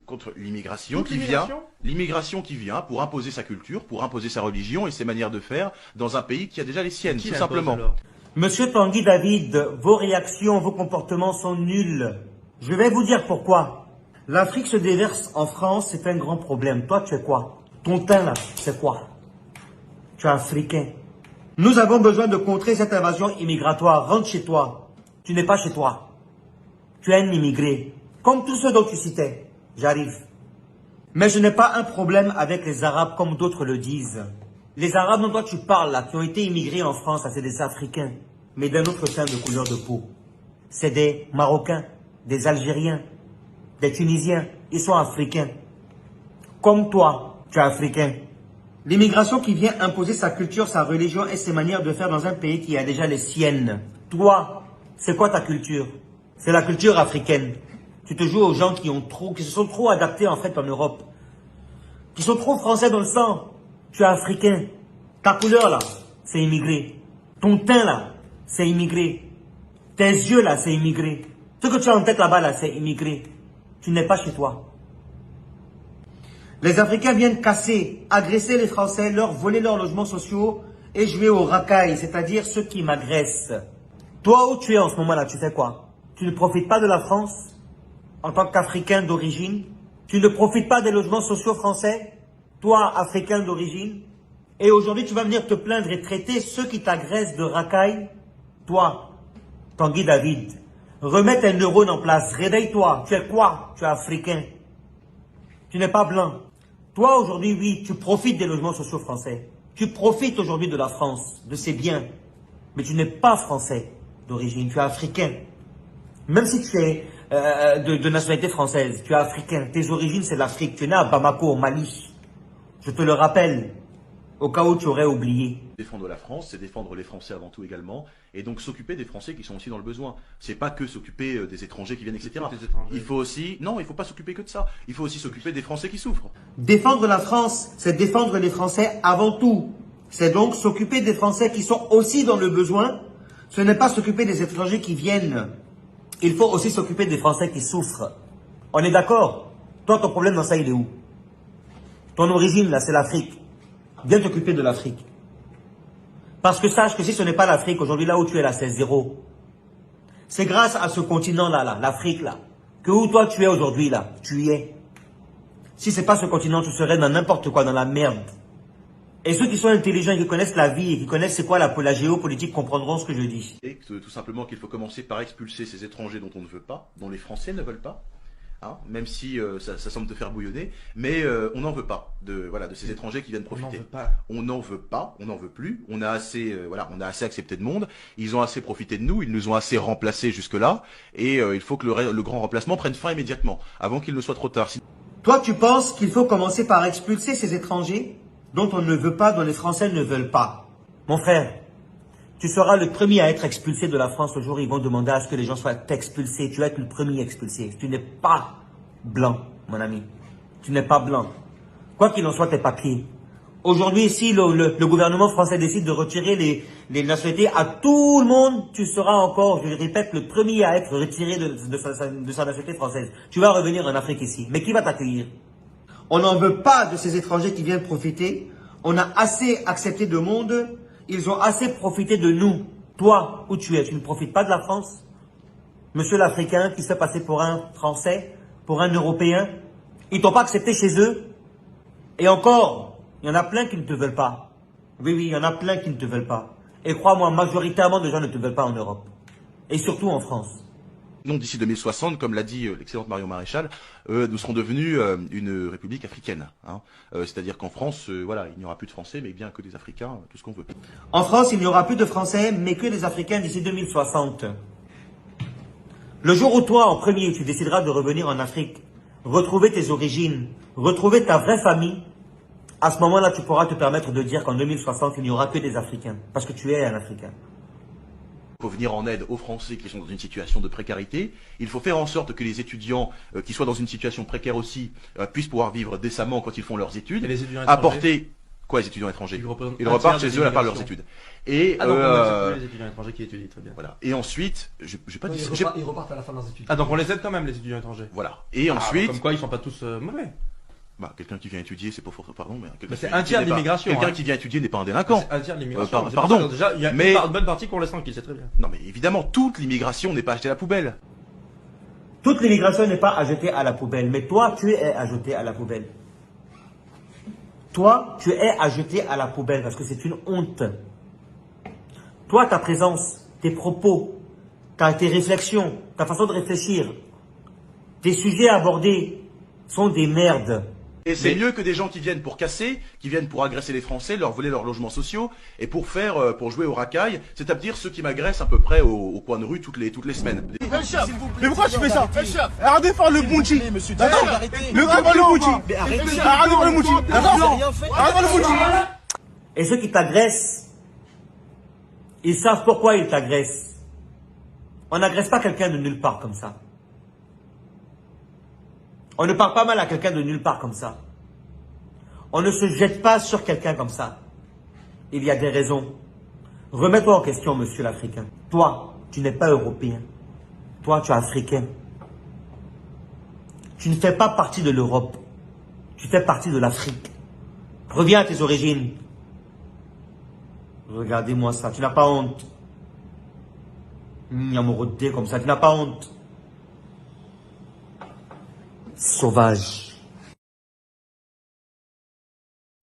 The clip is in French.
contre l'immigration qui vient pour imposer sa culture, pour imposer sa religion et ses manières de faire dans un pays qui a déjà les siennes, tout simplement. Monsieur Tanguy David, vos réactions, vos comportements sont nuls. Je vais vous dire pourquoi. L'Afrique se déverse en France, c'est un grand problème. Toi, tu es quoi? Ton teint, là, c'est quoi? Tu es africain. Nous avons besoin de contrer cette invasion immigratoire. Rentre chez toi. Tu n'es pas chez toi. Tu es un immigré. Comme tous ceux dont tu citais. J'arrive. Mais je n'ai pas un problème avec les Arabes comme d'autres le disent. Les Arabes dont toi tu parles là, qui ont été immigrés en France, c'est des Africains. Mais d'un autre teint de couleur de peau. C'est des Marocains, des Algériens, des Tunisiens. Ils sont africains. Comme toi, tu es africain. L'immigration qui vient imposer sa culture, sa religion et ses manières de faire dans un pays qui a déjà les siennes. Toi, c'est quoi ta culture? C'est la culture africaine. Tu te joues aux gens qui se sont trop adaptés en fait en Europe. Qui sont trop français dans le sang. Tu es africain. Ta couleur là, c'est immigré. Ton teint là, c'est immigré. Tes yeux là, c'est immigré. Ce que tu as en tête là-bas là, c'est immigré. Tu n'es pas chez toi. Les Africains viennent casser, agresser les Français, leur voler leurs logements sociaux et jouer aux racailles, c'est-à-dire ceux qui m'agressent. Toi où tu es en ce moment-là, tu fais quoi? Tu ne profites pas de la France en tant qu'Africain d'origine? Tu ne profites pas des logements sociaux français? Toi, Africain d'origine? Et aujourd'hui, tu vas venir te plaindre et traiter ceux qui t'agressent de racailles? Toi, Tanguy David, remets tes neurones en place, réveille-toi. Tu es quoi? Tu es Africain. Tu n'es pas blanc. Toi, aujourd'hui, oui, tu profites des logements sociaux français. Tu profites aujourd'hui de la France, de ses biens. Mais tu n'es pas français d'origine, tu es africain. Même si tu es de nationalité française, tu es africain. Tes origines, c'est l'Afrique. Tu es né à Bamako, au Mali. Je te le rappelle, au cas où tu aurais oublié. Défendre la France, c'est défendre les Français avant tout également, et donc s'occuper des Français qui sont aussi dans le besoin. C'est pas que s'occuper des étrangers qui viennent, etc. Il faut aussi, non, il faut pas s'occuper que de ça. Il faut aussi s'occuper des Français qui souffrent. Défendre la France, c'est défendre les Français avant tout. C'est donc s'occuper des Français qui sont aussi dans le besoin. Ce n'est pas s'occuper des étrangers qui viennent. Il faut aussi s'occuper des Français qui souffrent. On est d'accord? Toi, ton problème dans ça, il est où? Ton origine, là, c'est l'Afrique. Viens t'occuper de l'Afrique. Parce que sache que si ce n'est pas l'Afrique, aujourd'hui, là où tu es là, c'est zéro. C'est grâce à ce continent-là, l'Afrique, là, que où toi tu es aujourd'hui, là, tu y es. Si c'est pas ce continent, tu serais dans n'importe quoi, dans la merde. Et ceux qui sont intelligents et qui connaissent la vie et qui connaissent c'est quoi la géopolitique comprendront ce que je dis. Et tout simplement qu'il faut commencer par expulser ces étrangers dont on ne veut pas, dont les Français ne veulent pas. Hein, même si ça semble te faire bouillonner, mais on n'en veut pas de ces étrangers qui viennent profiter. On n'en veut pas, on n'en veut plus. On a assez, on a assez accepté de monde. Ils ont assez profité de nous, ils nous ont assez remplacés jusque là, et il faut que le grand remplacement prenne fin immédiatement, avant qu'il ne soit trop tard. Toi, tu penses qu'il faut commencer par expulser ces étrangers dont on ne veut pas, dont les Français ne veulent pas? Mon frère, tu seras le premier à être expulsé de la France le jour où ils vont demander à ce que les gens soient expulsés. Tu vas être le premier expulsé. Tu n'es pas blanc, mon ami. Tu n'es pas blanc. Quoi qu'il en soit, tes papiers. Aujourd'hui, si le gouvernement français décide de retirer les nationalités à tout le monde, tu seras encore, je le répète, le premier à être retiré de sa nationalité française. Tu vas revenir en Afrique ici. Mais qui va t'accueillir? On n'en veut pas de ces étrangers qui viennent profiter. On a assez accepté de monde. Ils ont assez profité de nous. Toi, où tu es, tu ne profites pas de la France? Monsieur l'Africain qui se fait passer pour un Français, pour un Européen, ils t'ont pas accepté chez eux. Et encore, il y en a plein qui ne te veulent pas. Oui, il y en a plein qui ne te veulent pas. Et crois-moi, majoritairement de gens ne te veulent pas en Europe. Et surtout en France. Non, d'ici 2060, comme l'a dit l'excellente Marion Maréchal, nous serons devenus une république africaine. Hein. C'est-à-dire qu'en France, il n'y aura plus de Français, mais bien que des Africains, tout ce qu'on veut. En France, il n'y aura plus de Français, mais que des Africains d'ici 2060. Le jour où toi, en premier, tu décideras de revenir en Afrique, retrouver tes origines, retrouver ta vraie famille, à ce moment-là, tu pourras te permettre de dire qu'en 2060, il n'y aura que des Africains, parce que tu es un Africain. Il faut venir en aide aux Français qui sont dans une situation de précarité. Il faut faire en sorte que les étudiants qui soient dans une situation précaire aussi puissent pouvoir vivre décemment quand ils font leurs études. Et les étudiants apporter Quoi, les étudiants étrangers? Ils un repartent tiers chez de eux à la fin de leurs l'immigration. études. Et Ah donc on les étudiants étrangers qui étudient, très bien. voilà. Et ensuite, j'ai pas dit. Ils repartent à la fin de leurs études. Ah donc on les aide quand même les étudiants étrangers. Voilà. Et Ah, ensuite, comme quoi ils sont pas tous mauvais. bah, quelqu'un qui vient étudier, c'est pas fort, pardon, mais quelqu'un Mais c'est qui vient un tiers étudier n'est pas- d'immigration, Quelqu'un hein. qui vient étudier n'est pas un délinquant. C'est un tiers de l'immigration. c'est pardon. pour ça que déjà il y a Mais- une bonne partie qu'on laisse tranquille, c'est très bien. Non, mais évidemment, toute l'immigration n'est pas achetée à la poubelle. Toute l'immigration n'est pas à jeter à la poubelle, mais toi, tu es à jeter à la poubelle. Toi, tu es à jeter à la poubelle parce que c'est une honte. Toi, ta présence, tes propos, tes réflexions, ta façon de réfléchir, tes sujets abordés sont des merdes. Et c'est mieux que des gens qui viennent pour casser, qui viennent pour agresser les Français, leur voler leurs logements sociaux, et pour jouer au racaille, c'est-à-dire ceux qui m'agressent à peu près au coin de rue toutes les semaines. Mais pourquoi tu fais ça? Arrêtez de faire le Bounty. D'accord? Le Bounty. Arrêtez de faire le Bounty. D'accord? Arrêtez de faire le Bounty. Et ceux qui t'agressent, ils savent pourquoi ils t'agressent. On n'agresse pas quelqu'un de nulle part comme ça. On ne parle pas mal à quelqu'un de nulle part comme ça. On ne se jette pas sur quelqu'un comme ça. Il y a des raisons. Remets-toi en question, monsieur l'Africain. Toi, tu n'es pas européen. Toi, tu es africain. Tu ne fais pas partie de l'Europe. Tu fais partie de l'Afrique. Reviens à tes origines. Regardez-moi ça. Tu n'as pas honte. Nyamoroté comme ça. Tu n'as pas honte. Sauvage.